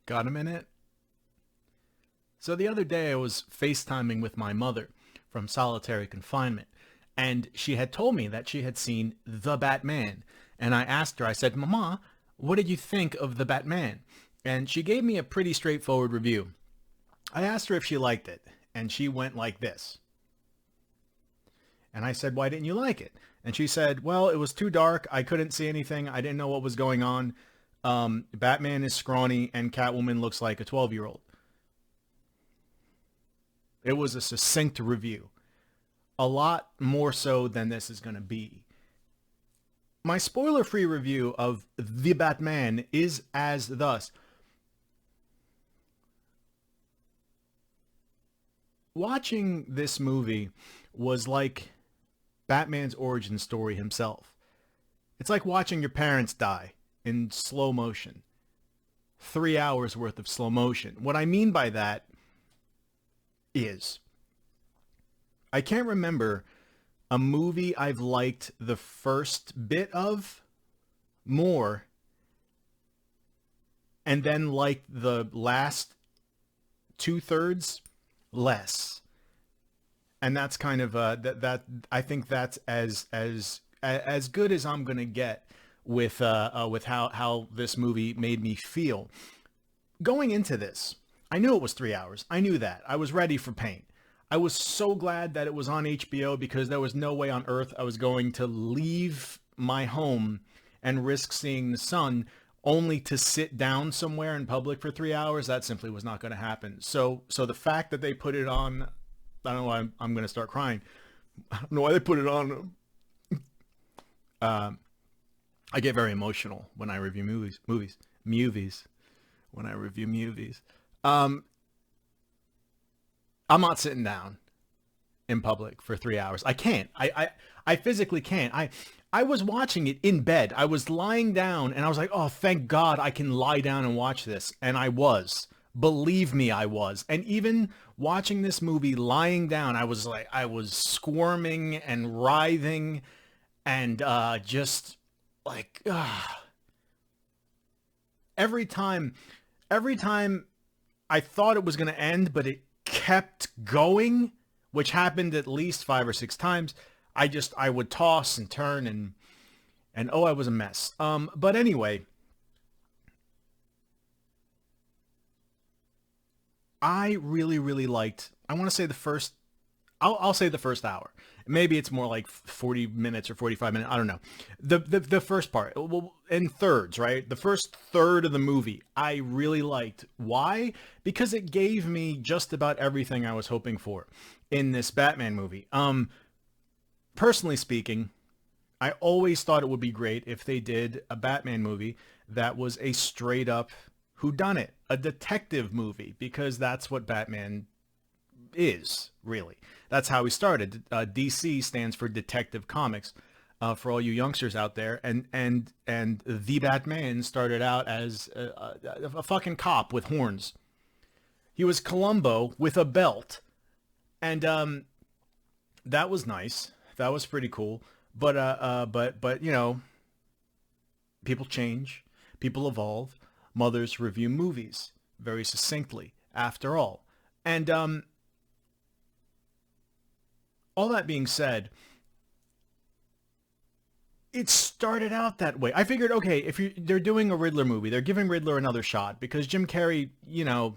Got a minute? So the other day I was FaceTiming with my mother from solitary confinement, and she had told me that she had seen The Batman. And I asked her, I said, Mama, what did you think of The Batman? And she gave me a pretty straightforward review. I asked her if she liked it, and she went like this. And I said, why didn't you like it? And she said, well, it was too dark. I couldn't see anything. I didn't know what was going on. Batman is scrawny, and Catwoman looks like a 12-year-old. It was a succinct review. A lot more so than this is going to be. My spoiler-free review of The Batman is as thus. Watching this movie was like Batman's origin story himself. It's like watching your parents die in slow motion. 3 hours worth of slow motion. What I mean by that is, I can't remember a movie I've liked the first bit of more and then liked the last 2/3 less. And that's kind of that I think that's as good as I'm gonna get with how this movie made me feel. Going into this, I knew it was 3 hours. I knew that. I was ready for pain. I was so glad that it was on HBO because there was no way on earth I was going to leave my home and risk seeing the sun only to sit down somewhere in public for 3 hours. That simply was not going to happen. So the fact that they put it on, I don't know why I'm going to start crying. I don't know why they put it on. I get very emotional when I review movies. When I review movies. I'm not sitting down in public for 3 hours. I can't. I physically can't. I was watching it in bed. I was lying down and I was like, oh, thank God I can lie down and watch this. And I was. Believe me, I was. And even watching this movie lying down, I was squirming and writhing and just like, every time I thought it was going to end, but it kept going, which happened at least 5 or 6 times. I would toss and turn and oh, I was a mess. But anyway, I really, really liked, I want to say the first, I'll say the first hour. Maybe it's more like 40 minutes or 45 minutes. I don't know. The first part, well, in thirds, right? The first third of the movie, I really liked. Why? Because it gave me just about everything I was hoping for in this Batman movie. Personally speaking, I always thought it would be great if they did a Batman movie that was a straight up whodunit, a detective movie, because that's what Batman is, really. That's how he started. DC stands for Detective Comics, for all you youngsters out there, and the Batman started out as a fucking cop with horns. He was Columbo with a belt, and that was nice. That was pretty cool. But you know, people change, people evolve. Mothers review movies very succinctly, after all. And all that being said, it started out that way. I figured, okay, if they're doing a Riddler movie, they're giving Riddler another shot because Jim Carrey, you know,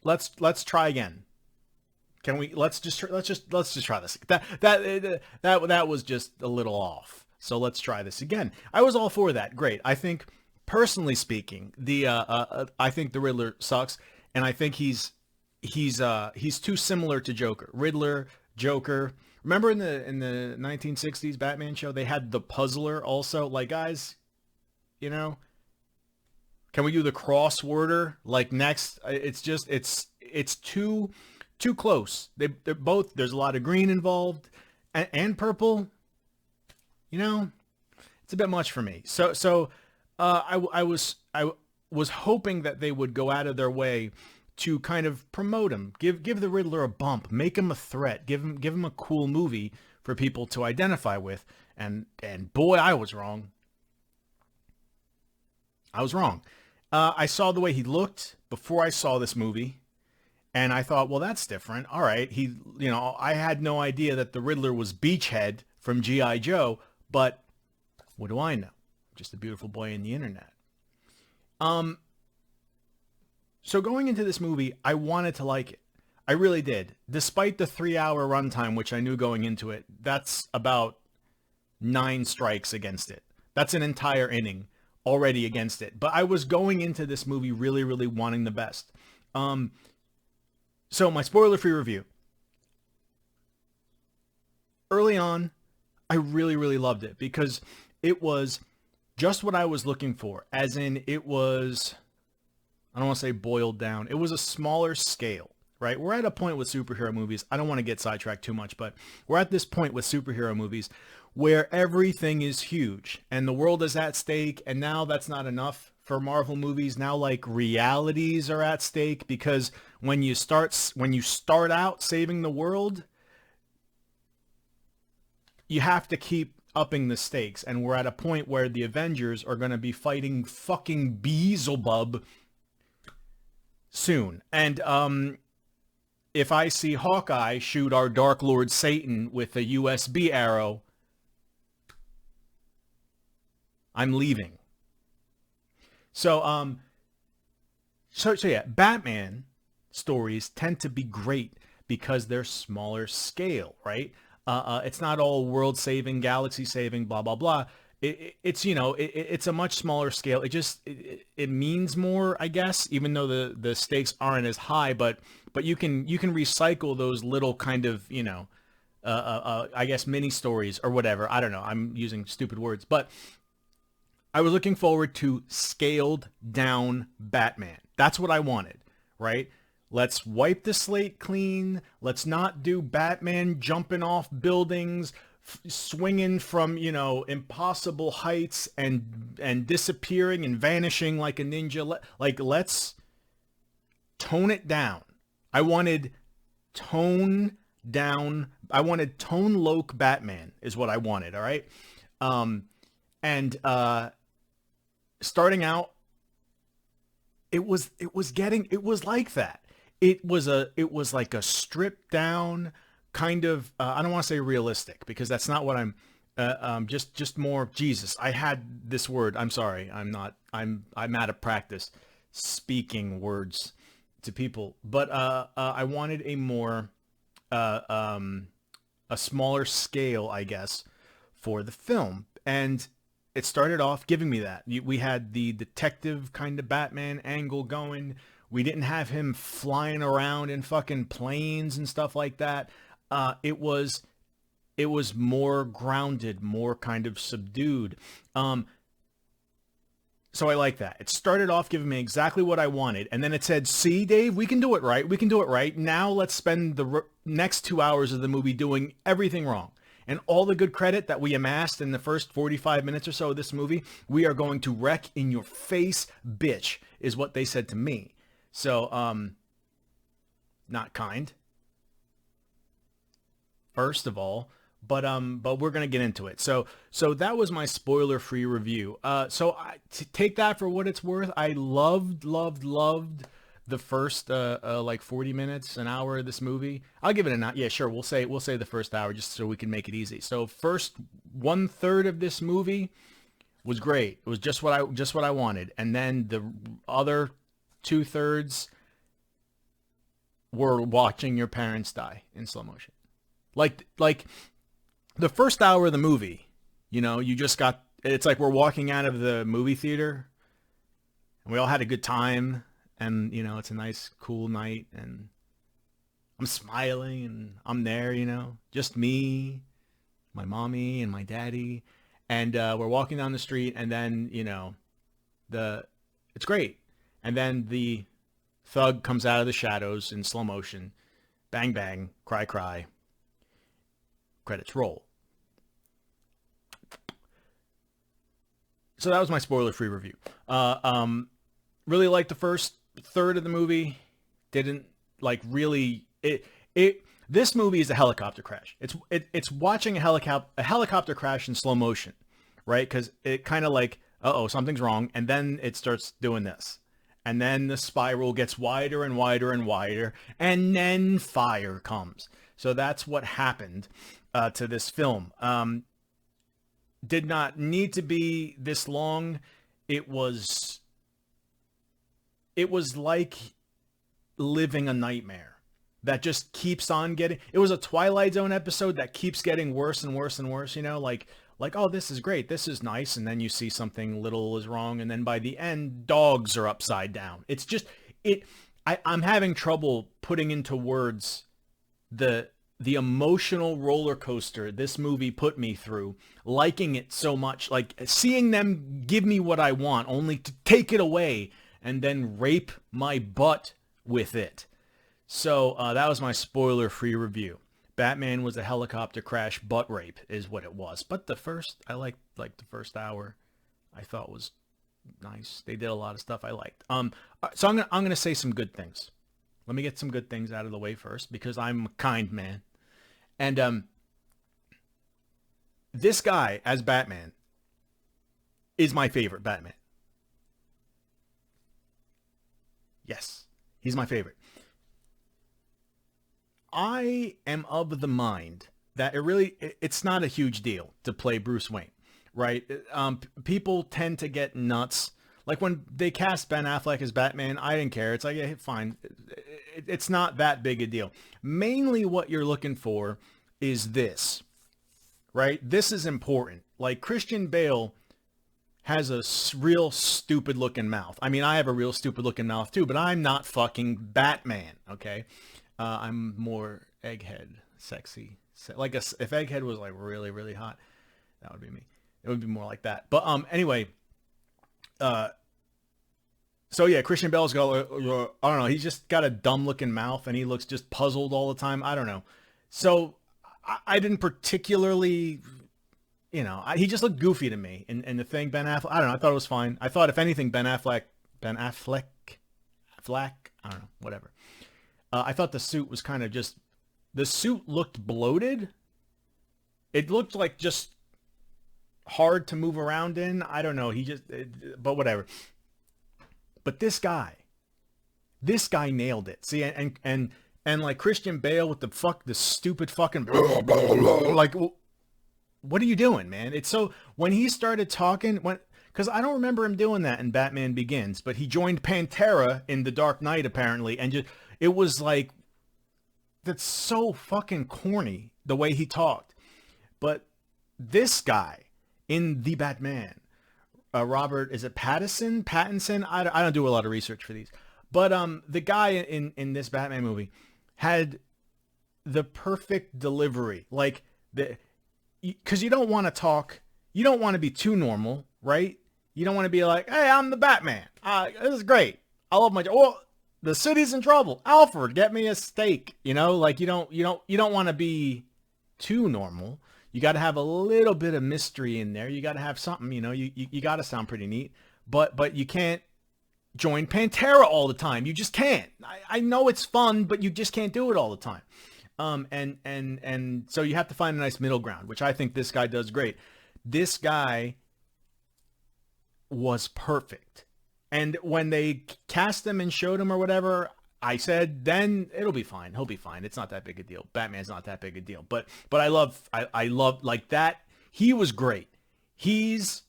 let's try again. Can we? Let's just try this. That was just a little off. So let's try this again. I was all for that. Great. I think, personally speaking, I think the Riddler sucks, and I think he's too similar to Joker. Riddler, Joker. Remember in the 1960s Batman show, they had the Puzzler also. Like, guys, you know, can we do the crossworder like next? It's too close. They're both. There's a lot of green involved and purple. You know, it's a bit much for me. So I was hoping that they would go out of their way to kind of promote him, give the Riddler a bump, make him a threat, give him a cool movie for people to identify with. And boy, I was wrong. I was wrong. I saw the way he looked before I saw this movie, and I thought, well, that's different. All right, I had no idea that the Riddler was Beachhead from G.I. Joe, but what do I know? Just a beautiful boy in the internet. So going into this movie, I wanted to like it. I really did. Despite the 3-hour runtime, which I knew going into it, that's about 9 strikes against it. That's an entire inning already against it. But I was going into this movie really, really wanting the best. So my spoiler-free review. Early on, I really, really loved it because it was just what I was looking for. As in, it was, I don't want to say boiled down. It was a smaller scale, right? We're at a point with superhero movies. I don't want to get sidetracked too much, but we're at this point with superhero movies where everything is huge and the world is at stake. And now that's not enough for Marvel movies. Now, like, realities are at stake because when you start out saving the world, you have to keep upping the stakes. And we're at a point where the Avengers are going to be fighting fucking Beelzebub soon. And if I see Hawkeye shoot our Dark Lord Satan with a USB arrow, I'm leaving. So yeah, Batman stories tend to be great because they're smaller scale, right? It's not all world saving, galaxy saving, blah blah blah. It's a much smaller scale. It means more, I guess, even though the stakes aren't as high. But you can recycle those little kind of I guess mini stories or whatever. I don't know. I'm using stupid words, but I was looking forward to scaled down Batman. That's what I wanted, right? Let's wipe the slate clean. Let's not do Batman jumping off buildings, swinging from, impossible heights and disappearing and vanishing like a ninja. Let's tone it down. I wanted tone loc Batman is what I wanted, all right? Starting out, it was like that. It was like a stripped down kind of, I don't want to say realistic because that's not what I'm, just more, Jesus, I had this word. I'm sorry. I'm out of practice speaking words to people, but, I wanted a more, a smaller scale, I guess, for the film. And it started off giving me that. We had the detective kind of Batman angle going. We didn't have him flying around in fucking planes and stuff like that. It was more grounded, more kind of subdued. So I like that. It started off giving me exactly what I wanted. And then it said, see, Dave, we can do it right. We can do it right. Now let's spend the next 2 hours of the movie doing everything wrong. And all the good credit that we amassed in the first 45 minutes or so of this movie, we are going to wreck in your face, bitch, is what they said to me. So, not kind, first of all, but we're going to get into it. So that was my spoiler-free review. Take that for what it's worth. I loved the first like 40 minutes, an hour of this movie. I'll give it a yeah, sure. We'll say the first hour just so we can make it easy. So first 1/3 of this movie was great. It was just what I wanted. And then the other 2/3 were watching your parents die in slow motion. Like the first hour of the movie, it's like we're walking out of the movie theater and we all had a good time. And, it's a nice, cool night, and I'm smiling, and I'm there, just me, my mommy, and my daddy, and we're walking down the street, and then, it's great. And then the thug comes out of the shadows in slow motion, bang, bang, cry, cry, credits roll. So that was my spoiler-free review. Really liked the first third of the movie. Didn't like really this movie is a helicopter crash. It's watching a helicopter crash in slow motion, right? Because it kind of like uh-oh, something's wrong. And then it starts doing this. And then the spiral gets wider and wider and wider. And then fire comes. So that's what happened to this film. Did not need to be this long. It was like living a nightmare that just keeps on getting. It was a Twilight Zone episode that keeps getting worse and worse and worse, you know, like, oh, this is great, this is nice, and then you see something little is wrong, and then by the end, dogs are upside down. It's just, I'm having trouble putting into words the emotional roller coaster this movie put me through, liking it so much, like seeing them give me what I want, only to take it away and then rape my butt with it. So that was my spoiler-free review. Batman was a helicopter crash butt rape is what it was. But I liked the first hour. I thought was nice. They did a lot of stuff I liked. So I'm gonna say some good things. Let me get some good things out of the way first, because I'm a kind man. And this guy as Batman is my favorite Batman. Yes, he's my favorite. I am of the mind that it's not a huge deal to play Bruce Wayne, right? People tend to get nuts. Like when they cast Ben Affleck as Batman, I didn't care. It's like, yeah, fine. It's not that big a deal. Mainly what you're looking for is this, right? This is important. Like Christian Bale has a real stupid looking mouth. I mean, I have a real stupid looking mouth too, but I'm not fucking Batman, okay? I'm more Egghead, sexy. Like if Egghead was like really, really hot, that would be me. It would be more like that. But anyway, so yeah, Christian Bale's got, I don't know, he's just got a dumb looking mouth and he looks just puzzled all the time. I don't know. So I didn't particularly, you know, he just looked goofy to me. And the thing, Ben Affleck, I don't know, I thought it was fine. I thought if anything, Ben Affleck, I don't know, whatever. I thought the suit was kind of just, the suit looked bloated. It looked like just hard to move around in. I don't know. But whatever. But this guy nailed it. See, and like Christian Bale with the stupid fucking, like, what are you doing, man? It's so, when he started talking, because I don't remember him doing that in Batman Begins, but he joined Pantera in The Dark Knight apparently, and just, it was like, that's so fucking corny the way he talked. But this guy in The Batman, Robert, is it Pattinson? I don't do a lot of research for these. But the guy in this Batman movie had the perfect delivery. Like, because you don't want to talk, you don't want to be too normal, right? You don't want to be like, hey, I'm the Batman. This is great. I love my job. Well, the city's in trouble. Alfred, get me a steak. You know, like you don't want to be too normal. You got to have a little bit of mystery in there. You got to have something, you know, you got to sound pretty neat, but you can't join Pantera all the time. You just can't. I know it's fun, but you just can't do it all the time. And so you have to find a nice middle ground, which I think this guy does great. This guy was perfect. And when they cast him and showed him or whatever, I said, then it'll be fine. He'll be fine. It's not that big a deal. Batman's not that big a deal. But I love like that. He was great. He's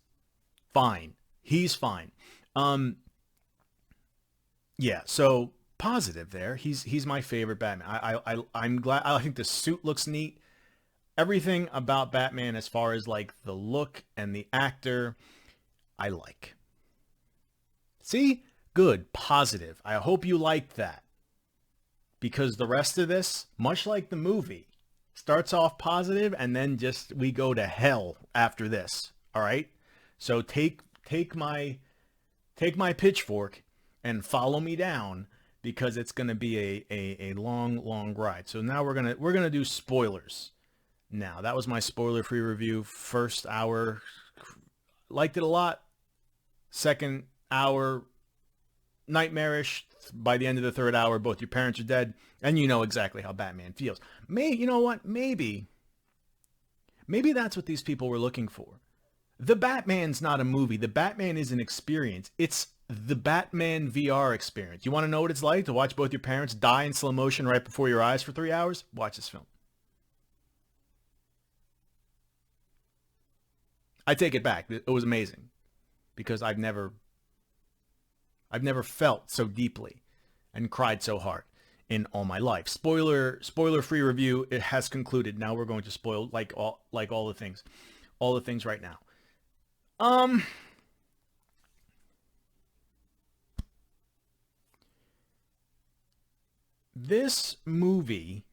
fine. He's fine. Yeah. So positive there. He's my favorite Batman. I'm glad. I think the suit looks neat. Everything about Batman, as far as like the look and the actor, I like. See? Good. Positive. I hope you liked that. Because the rest of this, much like the movie, starts off positive and then just we go to hell after this. All right? So take my pitchfork and follow me down, because it's going to be a long ride. So now we're going to do spoilers. Now, that was my spoiler-free review. First hour, liked it a lot. Second hour, nightmarish. By the end of the third hour, both your parents are dead, and you know exactly how Batman feels. You know what? Maybe that's what these people were looking for. The Batman's not a movie. The Batman is an experience. It's the Batman VR experience. You want to know what it's like to watch both your parents die in slow motion right before your eyes for 3 hours? Watch this film. I take it back. It was amazing because I've never felt so deeply and cried so hard in all my life. Spoiler free review. It has concluded. Now we're going to spoil all the things. All the things right now. Um this movie.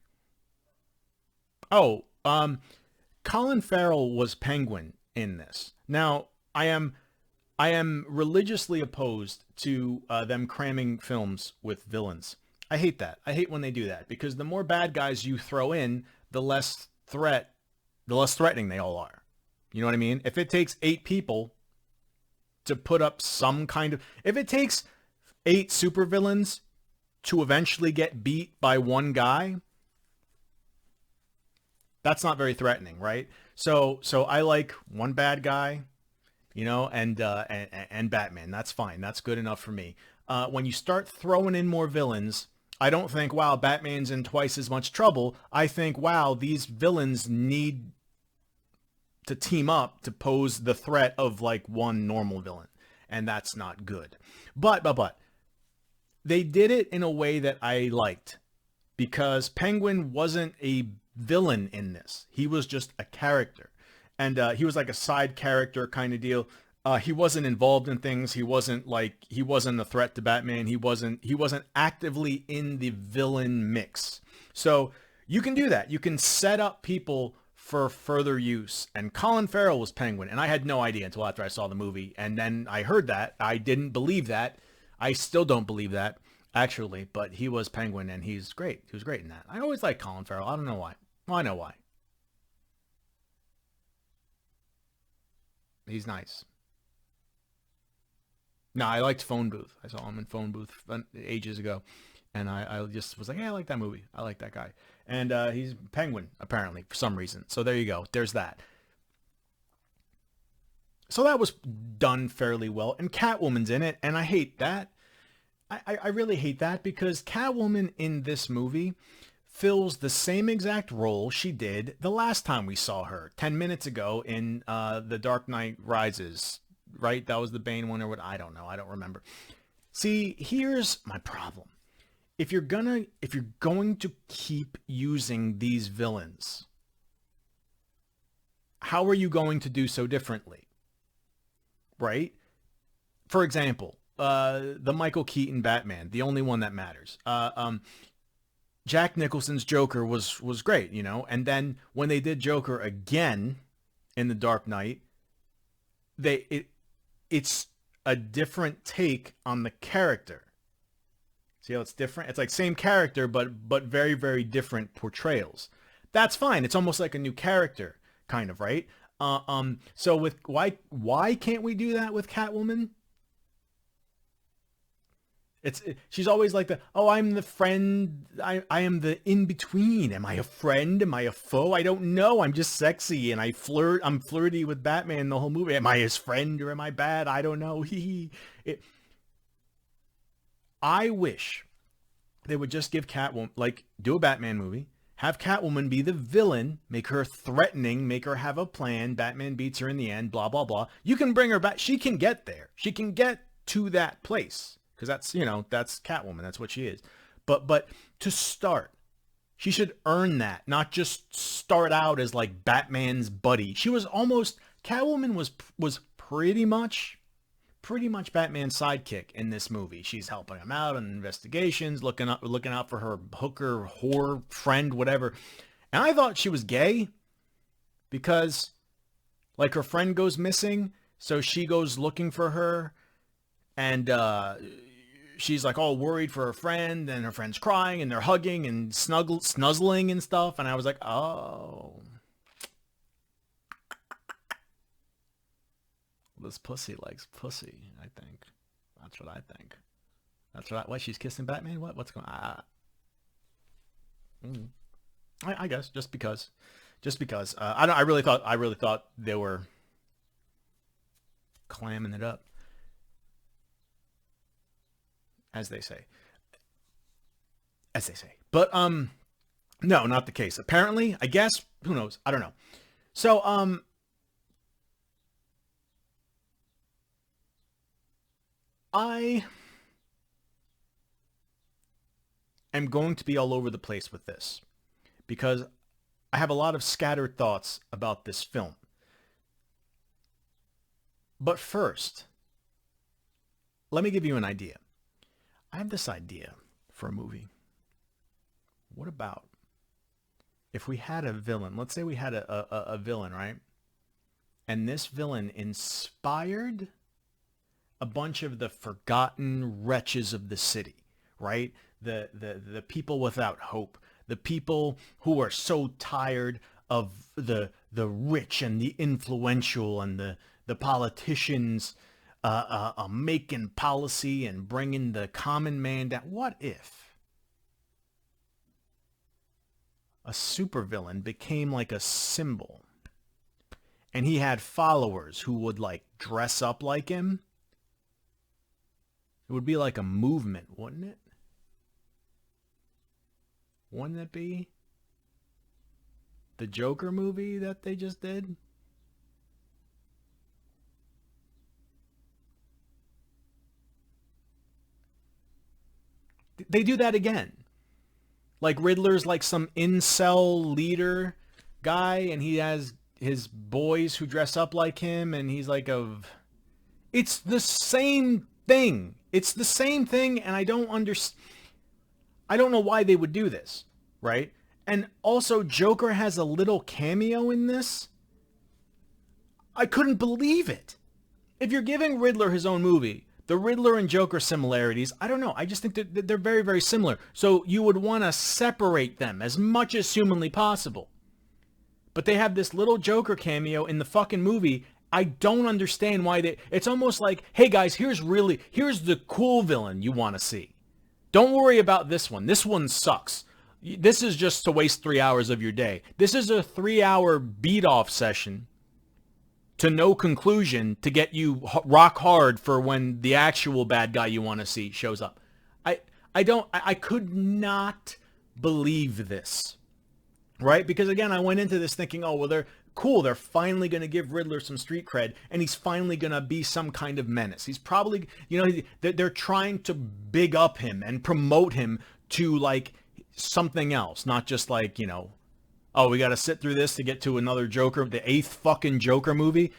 Oh, Colin Farrell was Penguin in this. Now, I am religiously opposed to them cramming films with villains. I hate that. I hate when they do that because the more bad guys you throw in, the less threatening they all are. You know what I mean? If it takes 8 people to put up some kind of, if it takes 8 supervillains to eventually get beat by one guy, that's not very threatening, right? So I like one bad guy, and Batman. That's fine. That's good enough for me. When you start throwing in more villains, I don't think, wow, Batman's in twice as much trouble. I think, wow, these villains need to team up to pose the threat of like one normal villain, and that's not good. But they did it in a way that I liked because Penguin wasn't a villain in this. He was just a character. And he was like a side character kind of deal. He wasn't involved in things. He wasn't a threat to Batman. He wasn't actively in the villain mix. So you can do that. You can set up people for further use. And Colin Farrell was Penguin. And I had no idea until after I saw the movie. And then I heard that. I didn't believe that. I still don't believe that, actually. But he was Penguin, and he's great. He was great in that. I always liked Colin Farrell. I don't know why. Well, I know why. He's nice. No, I liked Phone Booth. I saw him in Phone Booth ages ago. And I just was like, yeah, I like that movie. I like that guy. And he's Penguin, apparently, for some reason. So there you go. There's that. So that was done fairly well. And Catwoman's in it. And I hate that. I really hate that because Catwoman in this movie fills the same exact role she did the last time we saw her 10 minutes ago in The Dark Knight Rises, right? That was the Bane one or what? I don't know. I don't remember. See, here's my problem. If you're going to keep using these villains, how are you going to do so differently? Right? For example, the Michael Keaton Batman, the only one that matters. Jack Nicholson's Joker was great, and then when they did Joker again in The Dark Knight, it's a different take on the character. See how it's different? It's like same character, but very, very different portrayals. That's fine. It's almost like a new character, kind of, right? So with why can't we do that with Catwoman? She's always like I'm the friend. I am the in between. Am I a friend? Am I a foe? I don't know. I'm just sexy and I'm flirty with Batman the whole movie. Am I his friend or am I bad? I don't know. It, I wish they would just give Catwoman, like, do a Batman movie, have Catwoman be the villain, make her threatening, make her have a plan. Batman beats her in the end, blah, blah, blah. You can bring her back. She can get there. She can get to that place because that's Catwoman. That's what she is. But to start, she should earn that, not just start out as like Batman's buddy. Catwoman was pretty much Batman's sidekick in this movie. She's helping him out on investigations, looking out for her hooker, whore, friend, whatever. And I thought she was gay because like her friend goes missing, so she goes looking for her, and she's like all worried for her friend, and her friend's crying, and they're hugging and snuzzling and stuff. And I was like, oh, this pussy likes pussy, I think. That's what I think. What, she's kissing Batman? What's going on? I guess just because. I really thought they were clamming it up, as they say. As they say. But, no, not the case. Apparently, I guess, who knows? I don't know. So, I am going to be all over the place with this because I have a lot of scattered thoughts about this film. But first, let me give you an idea. I have this idea for a movie. What about if we had a villain? Let's say we had a villain, right? And this villain inspired a bunch of the forgotten wretches of the city, right? The people without hope, the people who are so tired of the rich and the influential and the politicians making policy and bringing the common man down. What if a supervillain became like a symbol and he had followers who would like dress up like him? It would be like a movement, wouldn't it? Wouldn't it be? The Joker movie that they just did? They do that again. Like Riddler's like some incel leader guy, and he has his boys who dress up like him, and he's like It's the same thing. It's the same thing, and I don't know why they would do this, right? And also, Joker has a little cameo in this. I couldn't believe it. If you're giving Riddler his own movie, the Riddler and Joker similarities, I don't know. I just think that they're very, very similar. So you would want to separate them as much as humanly possible. But they have this little Joker cameo in the fucking movie. I don't understand why it's almost like, hey guys, here's the cool villain you want to see. Don't worry about this one. This one sucks. This is just to waste 3 hours of your day. This is a 3-hour beat-off session to no conclusion to get you rock hard for when the actual bad guy you want to see shows up. I could not believe this, right? Because again, I went into this thinking, oh, well, they're cool. They're finally going to give Riddler some street cred, and he's finally going to be some kind of menace. He's probably, they're trying to big up him and promote him to like something else, not just like, oh, we got to sit through this to get to another Joker, the 8th fucking Joker movie.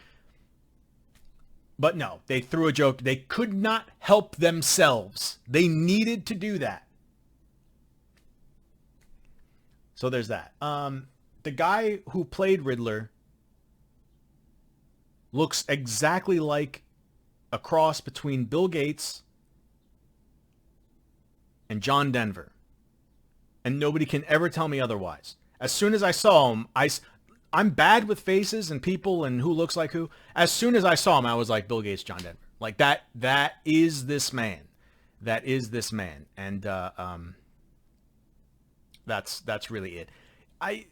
But no, they threw a joke. They could not help themselves. They needed to do that. So there's that. The guy who played Riddler looks exactly like a cross between Bill Gates and John Denver. And nobody can ever tell me otherwise. As soon as I saw him, I'm bad with faces and people and who looks like who. As soon as I saw him, I was like, Bill Gates, John Denver. Like that is this man. That is this man. And that's really it. I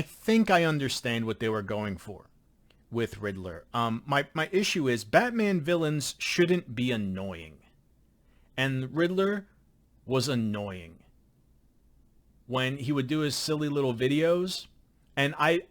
think I understand what they were going for with Riddler. My issue is Batman villains shouldn't be annoying. And Riddler was annoying. When he would do his silly little videos, and I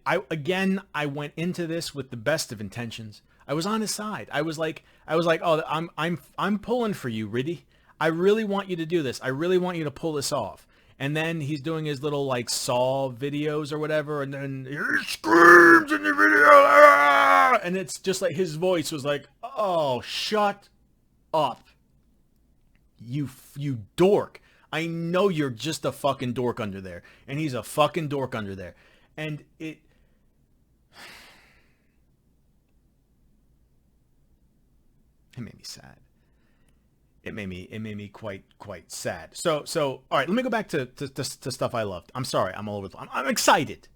went into this with the best of intentions. I was on his side. I was like, oh, I'm pulling for you, Riddy. I really want you to do this. I really want you to pull this off. And then he's doing his little like Saw videos or whatever, and then he screams in the video, ah! And it's just like his voice was like, "Oh, shut up, you dork! I know you're just a fucking dork under there," and he's a fucking dork under there, and it made me sad. It made me quite sad. So all right, let me go back to stuff I loved. I'm sorry, I'm all over the. I'm excited.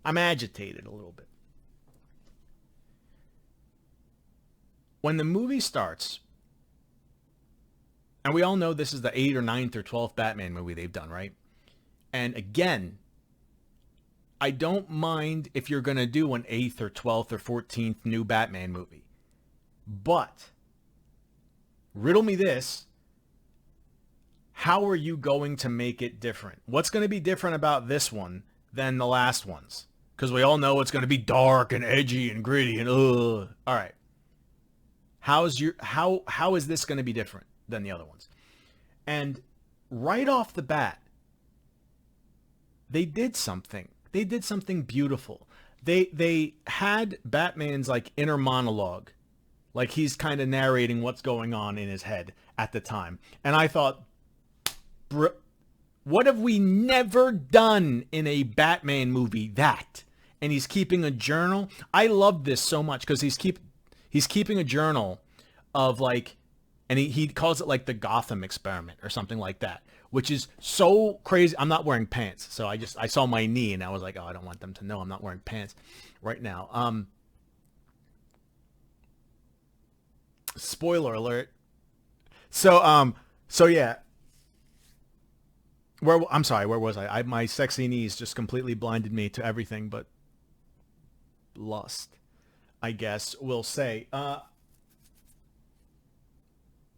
I'm agitated a little bit. When the movie starts, and we all know this is the 8th or 9th or 12th Batman movie they've done, right? And again, I don't mind if you're going to do an 8th or 12th or 14th new Batman movie. But riddle me this. How are you going to make it different? What's going to be different about this one than the last ones? Because we all know it's going to be dark and edgy and gritty and ugh. All right. How is this going to be different than the other ones? And right off the bat, they did something. They did something beautiful. They had Batman's like inner monologue, like he's kind of narrating what's going on in his head at the time. And I thought, what have we never done in a Batman movie? That. And he's keeping a journal. I love this so much because he's keeping a journal of like, and he calls it like the Gotham experiment or something like that, which is so crazy. I'm not wearing pants. So I saw my knee and I was like, oh, I don't want them to know I'm not wearing pants right now. Spoiler alert. So yeah. I'm sorry, where was I? My sexy knees just completely blinded me to everything but lust, I guess we'll say.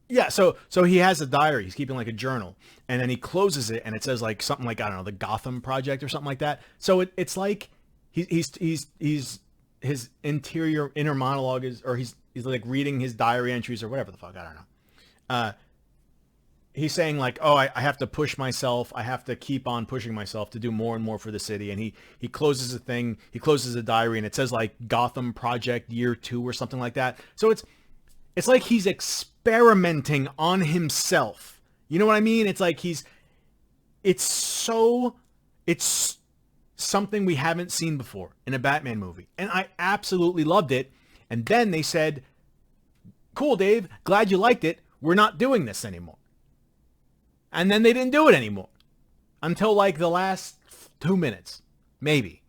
Yeah, so he has a diary. He's keeping like a journal, and then he closes it, and it says like something like, I don't know, the Gotham Project or something like that. So it's like he's his inner monologue is, or he's like reading his diary entries or whatever the fuck, I don't know. He's saying like, oh, I have to push myself. I have to keep on pushing myself to do more and more for the city. And he closes a thing. He closes a diary and it says like Gotham Project Year 2 or something like that. So it's like he's experimenting on himself. You know what I mean? It's like it's something we haven't seen before in a Batman movie. And I absolutely loved it. And then they said, cool, Dave, glad you liked it. We're not doing this anymore. And then they didn't do it anymore until like the last 2 minutes, maybe.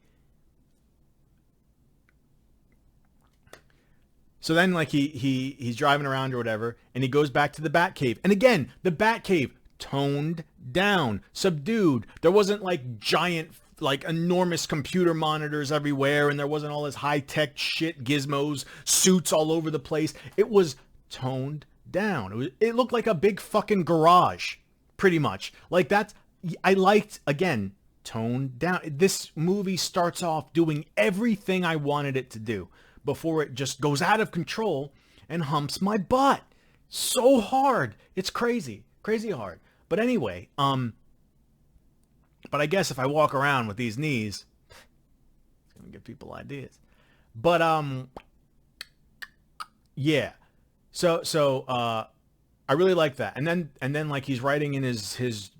So then like he's driving around or whatever, and he goes back to the Batcave. And again, the Batcave toned down, subdued. There wasn't like giant, like enormous computer monitors everywhere, and there wasn't all this high-tech shit, gizmos, suits all over the place. It was toned down. It looked like a big fucking garage. Pretty much. Like that's, I liked, again, toned down. This movie starts off doing everything I wanted it to do before it just goes out of control and humps my butt so hard. It's crazy. Crazy hard. But anyway, but I guess if I walk around with these knees, it's going to give people ideas. But, yeah. So, I really like that. And then like he's writing in his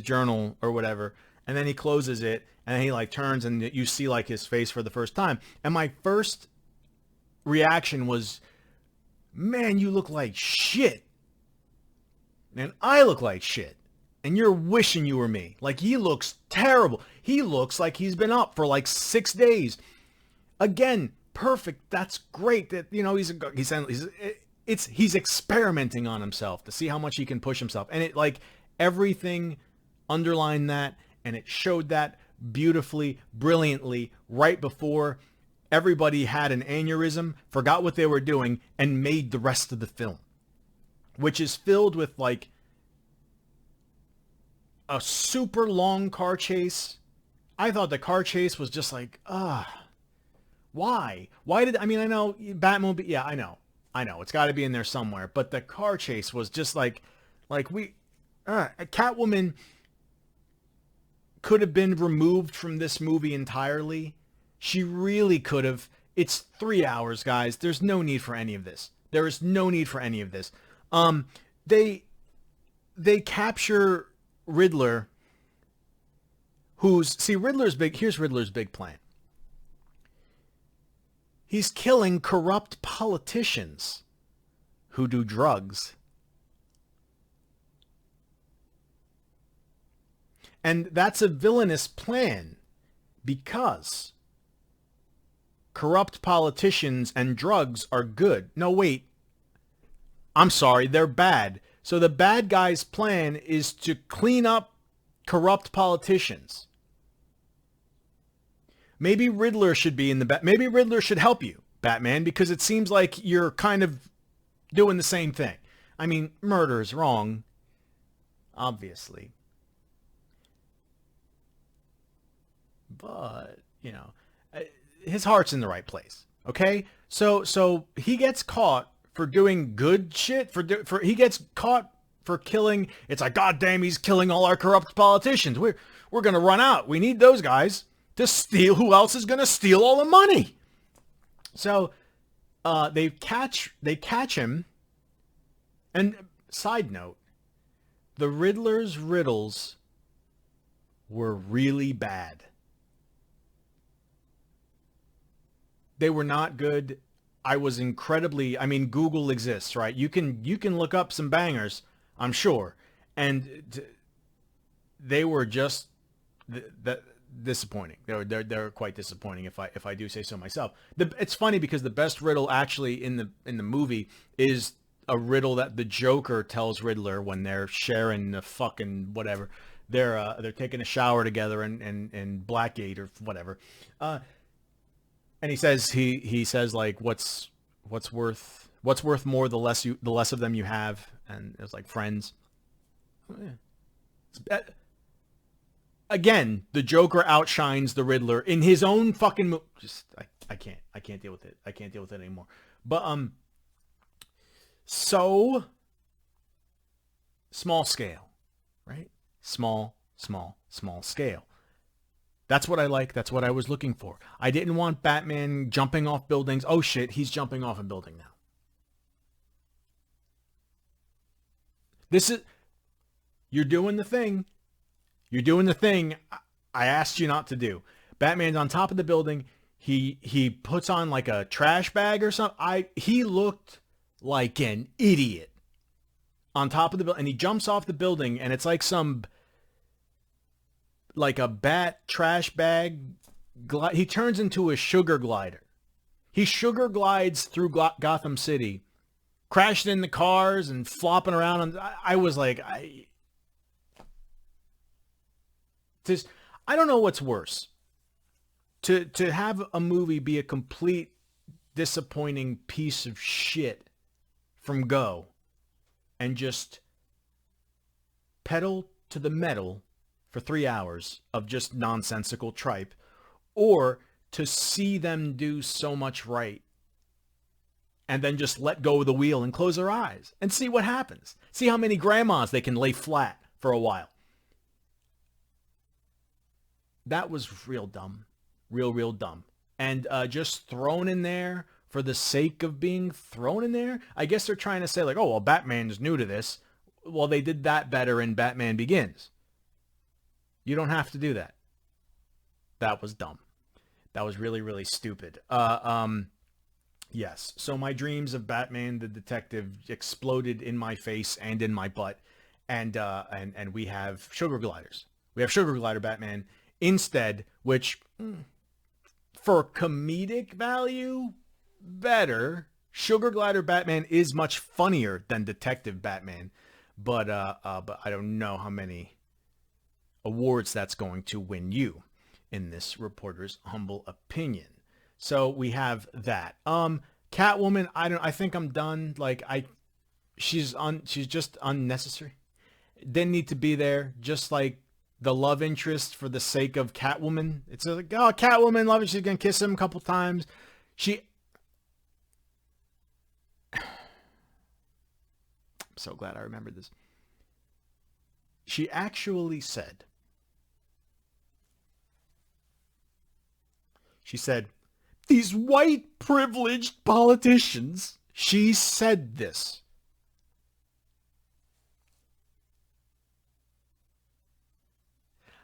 journal or whatever, and then he closes it, and then he like turns and you see like his face for the first time. And my first reaction was, man, you look like shit. And I look like shit. And you're wishing you were me. Like he looks terrible. He looks like he's been up for like 6 days. Again, perfect. That's great. That, you know, he's experimenting on himself to see how much he can push himself. And it like everything underlined that, and it showed that beautifully, brilliantly right before everybody had an aneurysm, forgot what they were doing, and made the rest of the film, which is filled with like a super long car chase. I thought the car chase was just like, why? I know Batmobile, yeah, I know. It's got to be in there somewhere. But the car chase was just like Catwoman could have been removed from this movie entirely. She really could have. It's 3 hours, guys. There's no need for any of this. There is no need for any of this. They capture Riddler, Riddler's big. Here's Riddler's big plan. He's killing corrupt politicians who do drugs. And that's a villainous plan because corrupt politicians and drugs are good. No, wait. I'm sorry, they're bad. So the bad guy's plan is to clean up corrupt politicians. Maybe Riddler should be in the maybe Riddler should help you, Batman, because it seems like you're kind of doing the same thing. I mean, murder is wrong, obviously. But, his heart's in the right place. Okay? So he gets caught for doing good shit for he gets caught for killing. It's like, God damn, he's killing all our corrupt politicians. We're going to run out. We need those guys to steal. Who else is going to steal all the money? So they catch him. And side note, the Riddler's riddles were really bad. They were not good. I was incredibly, I mean, Google exists, right? You can look up some bangers, I'm sure. And they were just disappointing. They're quite disappointing if I do say so myself. It's funny because the best riddle actually in the movie is a riddle that the Joker tells Riddler when they're sharing the fucking whatever. They're taking a shower together in Blackgate or whatever. And he says like, what's worth more the less of them you have, and it's like friends. Oh, yeah. Again, the Joker outshines the Riddler in his own fucking I can't deal with it. I can't deal with it anymore. But so small scale, right? Small scale. That's what I like. That's what I was looking for. I didn't want Batman jumping off buildings. Oh shit, he's jumping off a building now. You're doing the thing. You're doing the thing I asked you not to do. Batman's on top of the building. He puts on like a trash bag or something. He looked like an idiot on top of the building, and he jumps off the building, and it's like a bat trash bag. He turns into a sugar glider. He sugar glides through Gotham City, crashing in the cars and flopping around. I was like, I don't know what's worse. To have a movie be a complete disappointing piece of shit from go, and just pedal to the metal for 3 hours of just nonsensical tripe, or to see them do so much right and then just let go of the wheel and close their eyes and see what happens. See how many grandmas they can lay flat for a while. That was real dumb. Real dumb. And just thrown in there for the sake of being thrown in there. I guess they're trying to say like, oh, well, Batman's new to this. Well, they did that better in Batman Begins. You don't have to do that. That was dumb. That was really stupid. Yes. So my dreams of Batman the Detective exploded in my face and in my butt. And we have sugar gliders. We have sugar glider Batman instead, which for comedic value, better. Sugar glider Batman is much funnier than Detective Batman, but I don't know how many awards that's going to win you, in this reporter's humble opinion. So we have that. Catwoman, I think I'm done. Like she's just unnecessary. Didn't need to be there. Just like the love interest for the sake of Catwoman. It's like, oh, Catwoman, love it. She's gonna kiss him a couple times. I'm so glad I remembered this. She actually said, these white privileged politicians, she said this.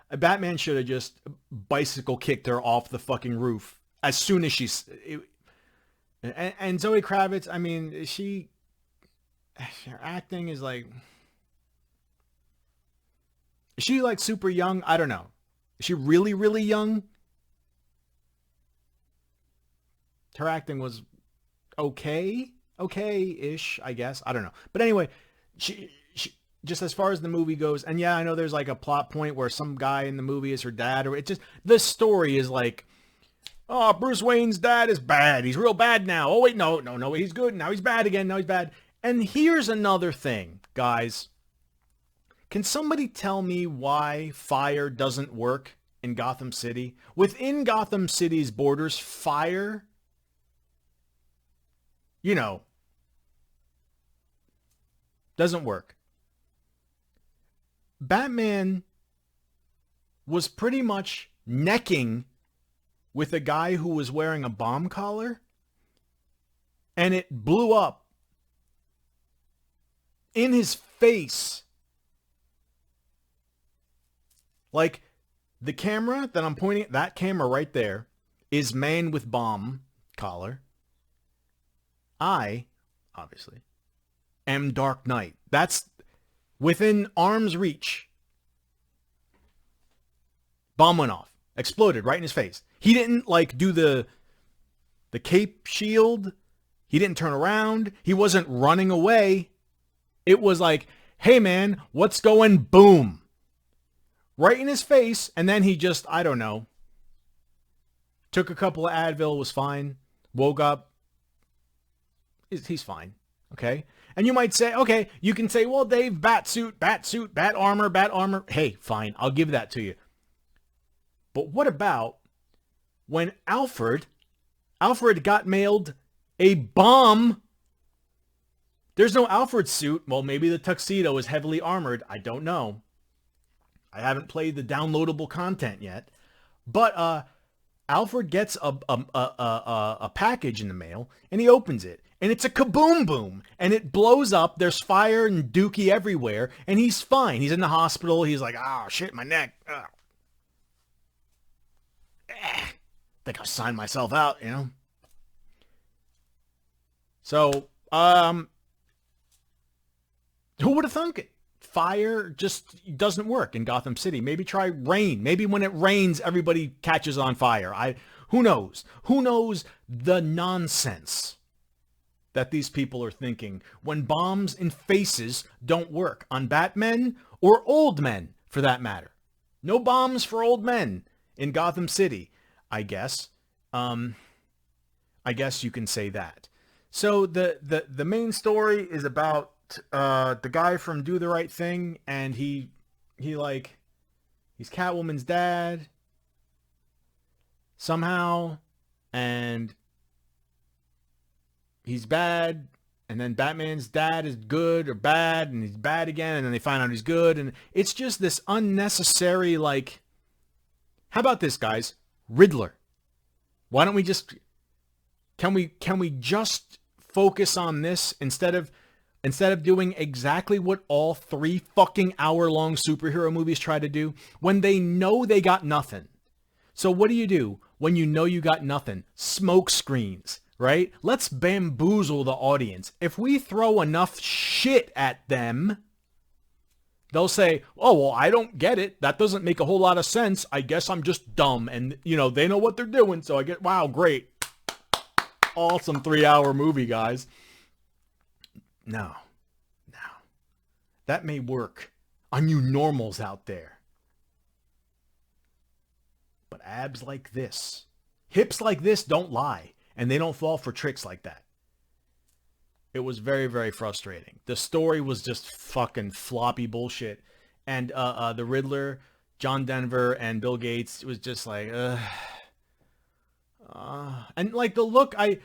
A Batman should have just bicycle kicked her off the fucking roof as soon as and Zoe Kravitz, I mean, her acting is like, is she like super young? I don't know. Is she really young? Her acting was okay-ish, I guess. I don't know. But anyway, she just as far as the movie goes, and yeah, I know there's like a plot point where some guy in the movie is her dad, or the story is like, Oh, Bruce Wayne's dad is bad. He's real bad now. Oh, wait, no, he's good. Now he's bad again. Now he's bad. And here's another thing, guys. Can somebody tell me why fire doesn't work in Gotham City? Within Gotham City's borders, fire, doesn't work. Batman was pretty much necking with a guy who was wearing a bomb collar, and it blew up in his face. Like, the camera that I'm pointing at, that camera right there, is man with bomb collar. I, obviously, am Dark Knight. That's within arm's reach. Bomb went off. Exploded right in his face. He didn't, do the cape shield. He didn't turn around. He wasn't running away. It was like, hey, man, what's going? Boom. Right in his face. And then he just, I don't know, took a couple of Advil, was fine. Woke up. He's fine. Okay? And you might say, okay, you can say, well, Dave, bat suit, bat armor. Hey, fine. I'll give that to you. But what about when Alfred got mailed a bomb? There's no Alfred suit. Well, maybe the tuxedo is heavily armored. I don't know. I haven't played the downloadable content yet. But Alfred gets a package in the mail, and he opens it. And it's a kaboom boom. And it blows up. There's fire and dookie everywhere. And he's fine. He's in the hospital. He's like, oh, shit, my neck. Oh. Think I'll sign myself out, So, who would have thunk it? Fire just doesn't work in Gotham City. Maybe try rain. Maybe when it rains, everybody catches on fire. Who knows? Who knows the nonsense that these people are thinking when bombs in faces don't work on Batmen or old men, for that matter. No bombs for old men in Gotham City, I guess. I guess you can say that. So the main story is about the guy from Do the Right Thing, and he's Catwoman's dad somehow, and he's bad, and then Batman's dad is good or bad, and he's bad again, and then they find out he's good, and it's just this unnecessary, how about this, guys? Riddler. Why don't we just, can we just focus on this instead of doing exactly what all 3 fucking hour-long superhero movies try to do when they know they got nothing? So what do when you know you got nothing? Smoke screens, right? Let's bamboozle the audience. If we throw enough shit at them, they'll say, oh, well, I don't get it. That doesn't make a whole lot of sense. I guess I'm just dumb. And, they know what they're doing. So I get, wow, great. Awesome 3-hour movie, guys. No. That may work on you normals out there. But abs like this, hips like this don't lie. And they don't fall for tricks like that. It was very, very frustrating. The story was just fucking floppy bullshit. And the Riddler, John Denver, and Bill Gates, it was just like, and the look, I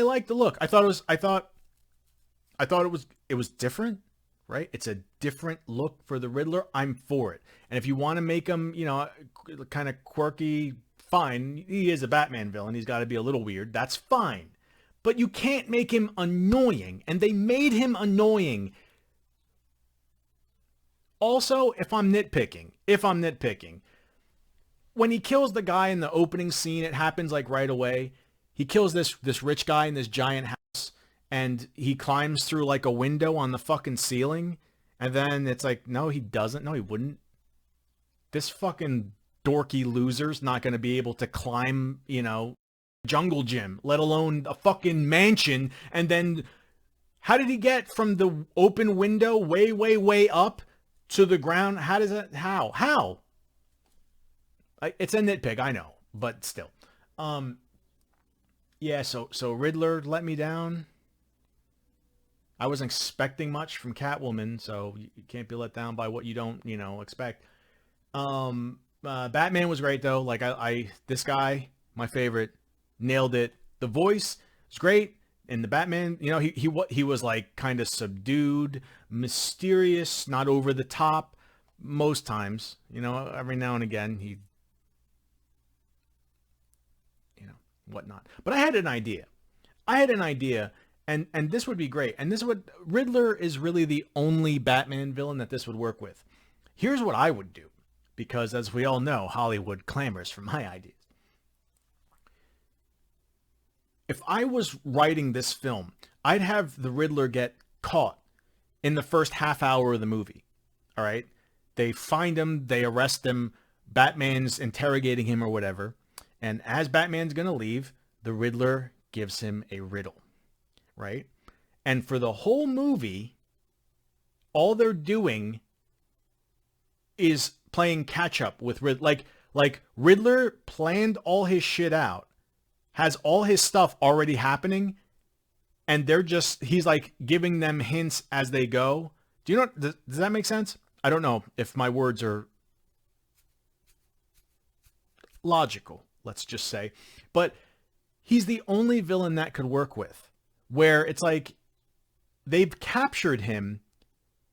liked the look. I thought it was different, right? It's a different look for the Riddler. I'm for it. And if you want to make him, kind of quirky, fine. He is a Batman villain. He's got to be a little weird. That's fine. But you can't make him annoying. And they made him annoying. Also, if I'm nitpicking, when he kills the guy in the opening scene, it happens right away. He kills this rich guy in this giant house, and he climbs through a window on the fucking ceiling. And then it's no, he doesn't. No, he wouldn't. This fucking dorky loser's not going to be able to climb, jungle gym, let alone a fucking mansion. And then how did he get from the open window way, way, way up to the ground? How does that, how? It's a nitpick, I know, but still. Um, yeah. So Riddler let me down. I wasn't expecting much from Catwoman, so you can't be let down by what you don't, expect. Batman was great though. Like this guy, my favorite, nailed it. The voice is great. And the Batman, he was like kind of subdued, mysterious, not over the top most times. Every now and again whatnot. But I had an idea. And this would be great. And Riddler is really the only Batman villain that this would work with. Here's what I would do, because as we all know, Hollywood clamors for my ideas. If I was writing this film, I'd have the Riddler get caught in the first half hour of the movie. All right? They find him, they arrest him, Batman's interrogating him or whatever. And as Batman's going to leave, the Riddler gives him a riddle. Right? And for the whole movie, all they're doing is playing catch up with Riddler. Like Riddler planned all his shit out, has all his stuff already happening, and he's like giving them hints as they go. Do you know, does that make sense? I don't know if my words are logical, let's just say, but he's the only villain that could work with, where it's like they've captured him,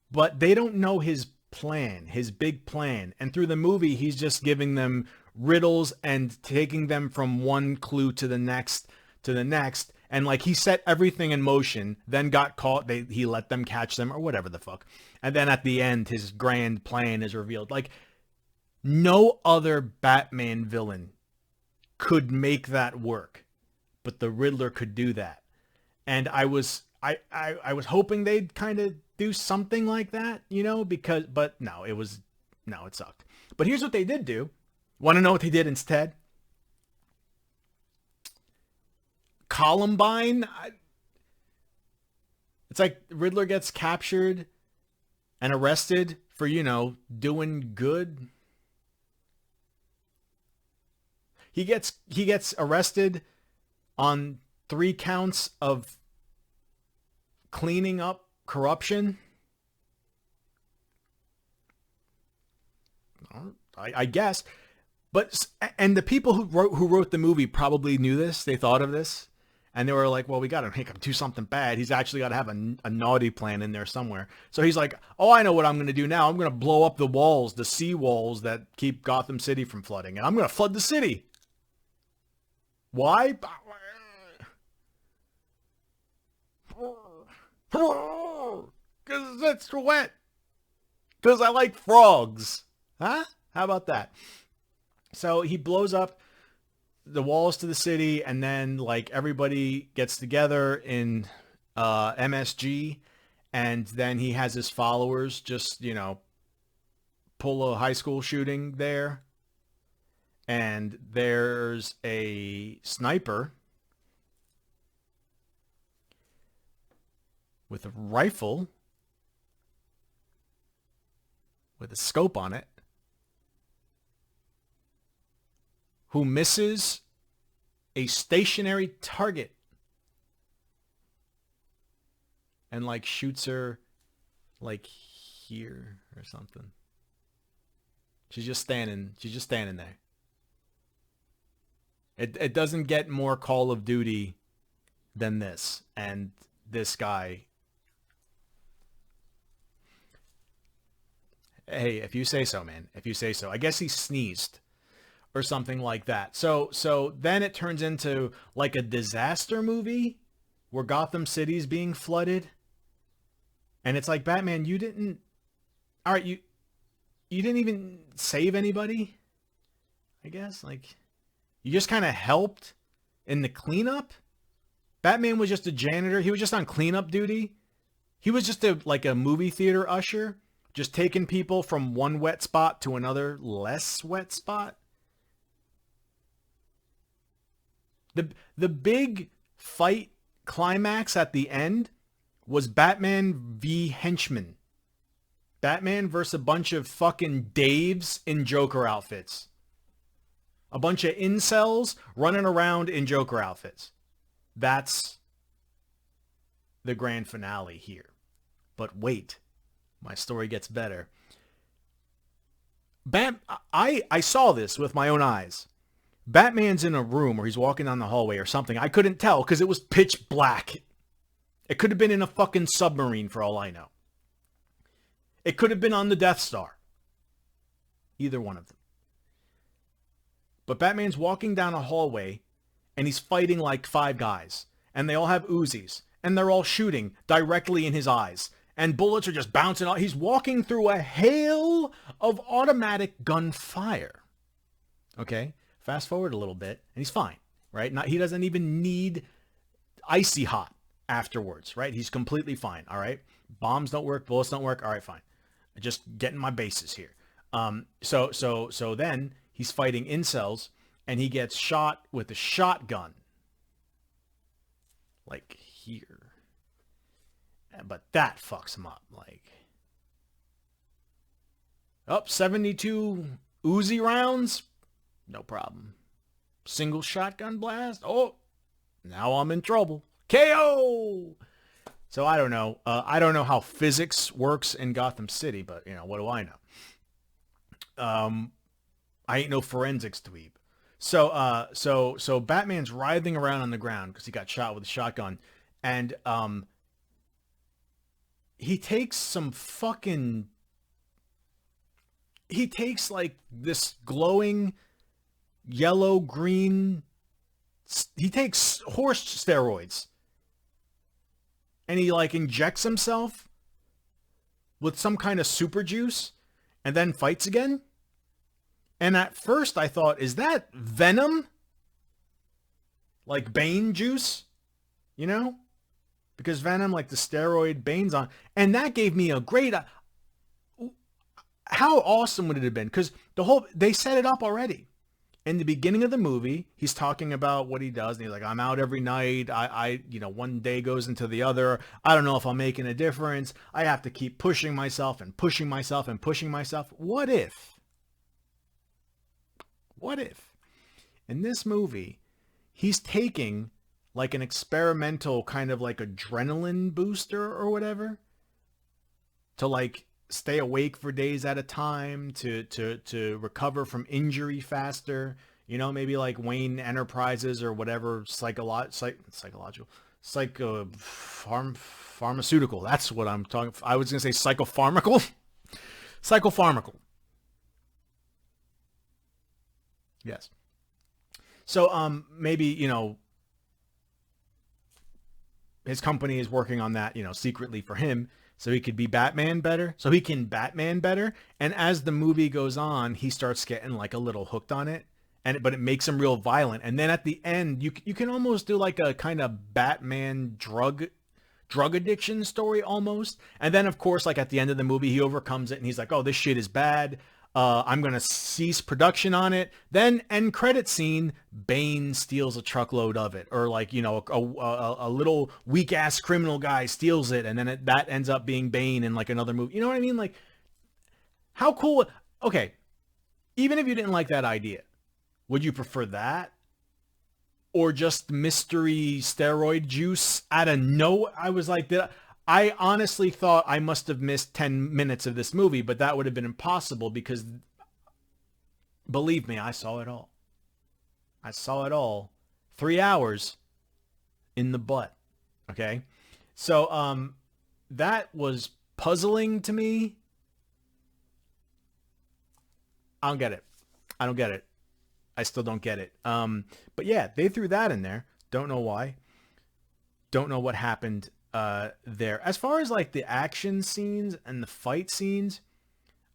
but they don't know his plan, his big plan. And through the movie, he's just giving them riddles and taking them from one clue to the next, And like he set everything in motion, then got caught. He let them catch them or whatever the fuck. And then at the end, his grand plan is revealed. Like no other Batman villain could make that work, but the Riddler could do that. And I was hoping they'd kind of do something like that, but no, it sucked. But here's what they did do. Want to know what they did instead? Columbine. It's like Riddler gets captured and arrested for, doing good. He gets arrested on 3 counts of cleaning up corruption. I guess. And the people who wrote the movie probably knew this. They thought of this. And they were like, well, we got to make him do something bad. He's actually got to have a naughty plan in there somewhere. So he's like, oh, I know what I'm going to do now. I'm going to blow up the walls, the sea walls that keep Gotham City from flooding. And I'm going to flood the city. Why? Because it's wet. Because I like frogs. Huh? How about that? So he blows up the walls to the city, and then like everybody gets together in MSG, and then he has his followers just, pull a high school shooting there. And there's a sniper with a rifle with a scope on it, who misses a stationary target and like shoots her like here or something. She's just standing there. It doesn't get more Call of Duty than this. And this guy, hey, if you say so, man. If you say so. I guess he sneezed or something like that. So then it turns into like a disaster movie where Gotham City's being flooded. And it's like, Batman, you didn't even save anybody, I guess. Like, you just kind of helped in the cleanup. Batman was just a janitor. He was just on cleanup duty. He was just a movie theater usher, just taking people from one wet spot to another less wet spot. The big fight climax at the end was Batman v Henchmen. Batman versus a bunch of fucking Daves in Joker outfits. A bunch of incels running around in Joker outfits. That's the grand finale here. But wait, my story gets better. I saw this with my own eyes. Batman's in a room or he's walking down the hallway or something. I couldn't tell because it was pitch black. It could have been in a fucking submarine for all I know. It could have been on the Death Star. Either one of them. But Batman's walking down a hallway and he's fighting like 5 guys. And they all have Uzis. And they're all shooting directly in his eyes. And bullets are just bouncing off. He's walking through a hail of automatic gunfire. Okay? Fast forward a little bit and he's fine. Right? He doesn't even need icy hot afterwards. Right? He's completely fine. All right? Bombs don't work. Bullets don't work. All right, fine. Just getting my bases here. So then he's fighting incels and he gets shot with a shotgun. Like here. But that fucks him up. Like, up 72 Uzi rounds? No problem. Single shotgun blast? Oh, now I'm in trouble. KO! So I don't know. I don't know how physics works in Gotham City, but, you know, what do I know? I ain't no forensics dweeb. So Batman's writhing around on the ground because he got shot with a shotgun. And he takes like this glowing yellow green, he takes horse steroids and he like injects himself with some kind of super juice and then fights again. And at first I thought, is that venom? Like Bane juice, you know? Because Venom, like the steroid, Bane's on. And that gave me a great... how awesome would it have been? Because they set it up already. In the beginning of the movie, he's talking about what he does. And he's like, I'm out every night. I one day goes into the other. I don't know if I'm making a difference. I have to keep pushing myself and pushing myself and pushing myself. What if in this movie, he's taking like an experimental kind of like adrenaline booster or whatever to like stay awake for days at a time, to recover from injury faster, you know, maybe like Wayne Enterprises or whatever pharmaceutical. That's what I'm talking. I was going to say psychopharmacal. Yes. So maybe, you know, his company is working on that, you know, secretly for him so he could be Batman better. So he can Batman better. And as the movie goes on, he starts getting like a little hooked on it. But it makes him real violent. And then at the end, you can almost do like a kind of Batman drug addiction story almost. And then, of course, like at the end of the movie, he overcomes it and he's like, oh, this shit is bad. I'm going to cease production on it. Then end credit scene, Bane steals a truckload of it. Or like, you know, a little weak ass criminal guy steals it. And then that ends up being Bane in like another movie. You know what I mean? Like, how cool. Okay. Even if you didn't like that idea, would you prefer that? Or just mystery steroid juice out of no? I was like, I honestly thought I must have missed 10 minutes of this movie, but that would have been impossible because, believe me, I saw it all. 3 hours in the butt. Okay? So, that was puzzling to me. I don't get it. I still don't get it. But yeah, they threw that in there. Don't know why. Don't know what happened there. As far as like the action scenes and the fight scenes,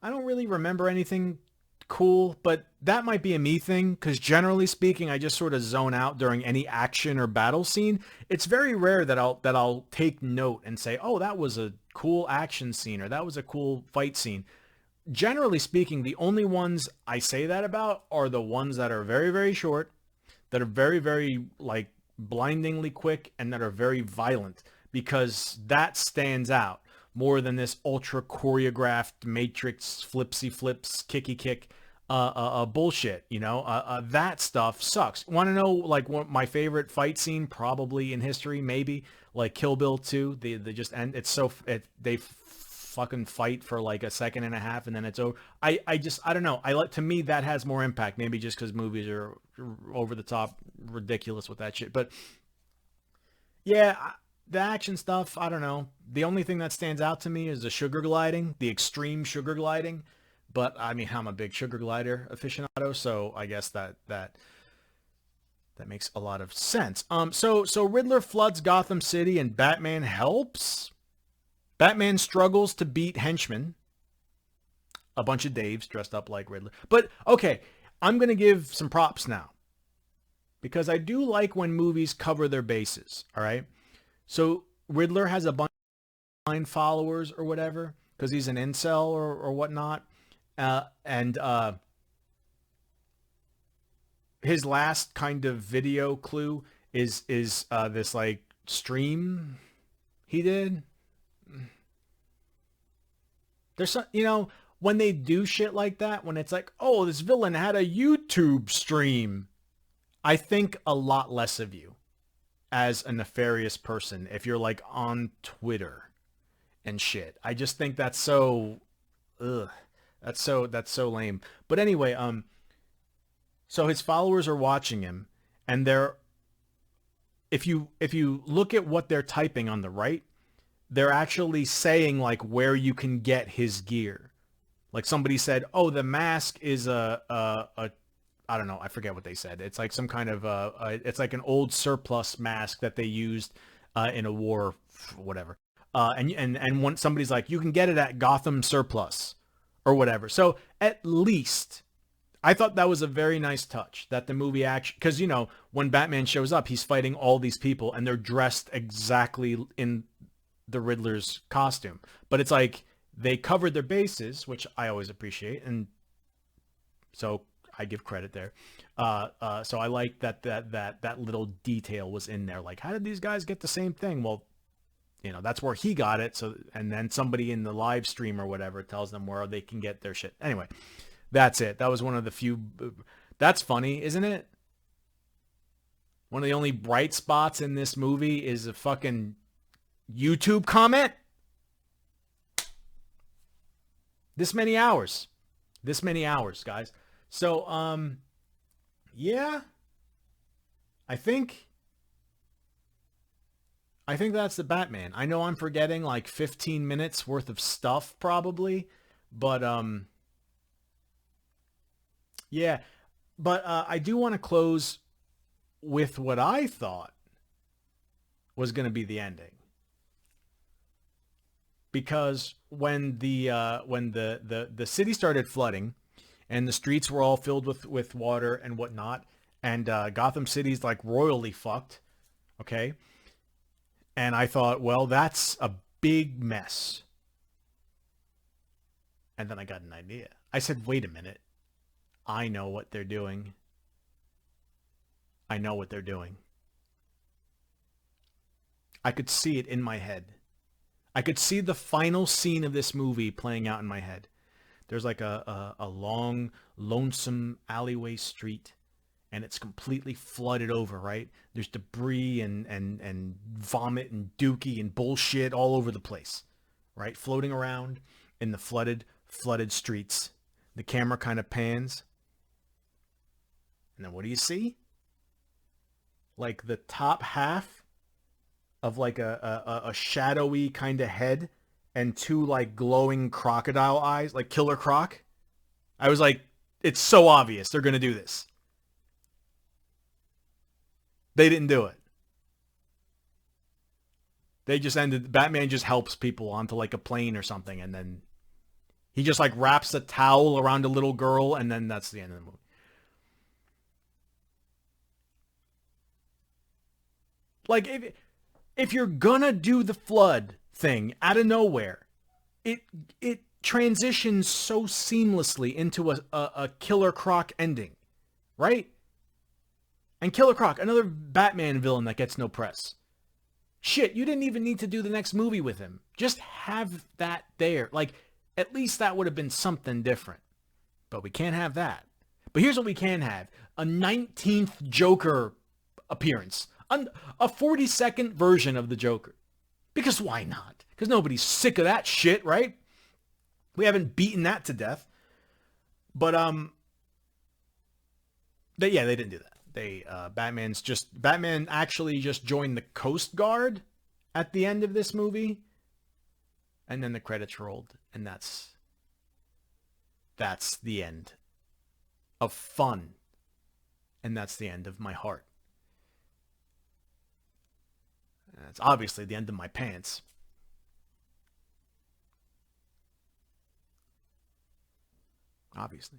I don't really remember anything cool, but that might be a me thing because generally speaking, I just sort of zone out during any action or battle scene. It's very rare that I'll take note and say, oh, that was a cool action scene or that was a cool fight scene. Generally speaking, the only ones I say that about are the ones that are very, very short, that are very, very like blindingly quick, and that are very violent, because that stands out more than this ultra choreographed Matrix flipsy flips, kicky kick. bullshit. That stuff sucks. Want to know like what my favorite fight scene probably in history? Maybe like Kill Bill 2. They just end. It's so they fucking fight for like a second and a half and then it's over. I don't know. To me that has more impact. Maybe just because movies are over the top ridiculous with that shit. But yeah, the action stuff, I don't know. The only thing that stands out to me is the sugar gliding, the extreme sugar gliding. But I mean, I'm a big sugar glider aficionado, so I guess that makes a lot of sense. So Riddler floods Gotham City and Batman helps. Batman struggles to beat henchmen. A bunch of Daves dressed up like Riddler. But okay, I'm going to give some props now. Because I do like when movies cover their bases, all right? So Riddler has a bunch of online followers or whatever, because he's an incel or whatnot. And his last kind of video clue is this like stream he did. There's some, when they do shit like that, when it's like, oh, this villain had a YouTube stream, I think a lot less of you as a nefarious person if you're like on Twitter and shit. I just think that's so, ugh, that's so lame. But anyway, so his followers are watching him, and if you look at what they're typing on the right, they're actually saying like where you can get his gear. Like somebody said, oh, the mask is a I don't know, I forget what they said. It's like some kind of it's like an old surplus mask that they used in a war, whatever. And when somebody's like, you can get it at Gotham Surplus or whatever. So at least I thought that was a very nice touch that the movie actually, because when Batman shows up, he's fighting all these people and they're dressed exactly in the Riddler's costume. But it's like they covered their bases, which I always appreciate, and so I give credit there. So I like that little detail was in there. Like, how did these guys get the same thing? Well, that's where he got it. So, and then somebody in the live stream or whatever tells them where they can get their shit. Anyway, that's it. That was one of the few. That's funny, isn't it? One of the only bright spots in this movie is a fucking YouTube comment. This many hours, guys. So, yeah, I think that's the Batman. I know I'm forgetting like 15 minutes worth of stuff probably, but, yeah, but, I do want to close with what I thought was going to be the ending. Because when the city started flooding, and the streets were all filled with water and whatnot, and Gotham City's like royally fucked, okay? And I thought, well, that's a big mess. And then I got an idea. I said, wait a minute. I know what they're doing. I know what they're doing. I could see it in my head. I could see the final scene of this movie playing out in my head. There's like a long, lonesome alleyway street, and it's completely flooded over, right? There's debris and vomit and dookie and bullshit all over the place, right? Floating around in the flooded streets. The camera kind of pans. And then what do you see? Like the top half of like a shadowy kind of head and two like glowing crocodile eyes, like Killer Croc. I was like, it's so obvious they're going to do this. They didn't do it. They just ended, Batman just helps people onto like a plane or something, and then he just like wraps a towel around a little girl, and then that's the end of the movie. Like, if you're gonna do the flood thing out of nowhere, it transitions so seamlessly into a Killer Croc ending, right? And Killer Croc, another Batman villain that gets no press. Shit, you didn't even need to do the next movie with him. Just have that there. Like, at least that would have been something different. But we can't have that. But here's what we can have. A 19th Joker appearance. A 40-second version of the Joker. Because why not? Because nobody's sick of that shit, right? We haven't beaten that to death. But, they didn't do that. Batman actually just joined the Coast Guard at the end of this movie. And then the credits rolled. And that's the end of fun. And that's the end of my heart. And it's obviously the end of my pants. Obviously.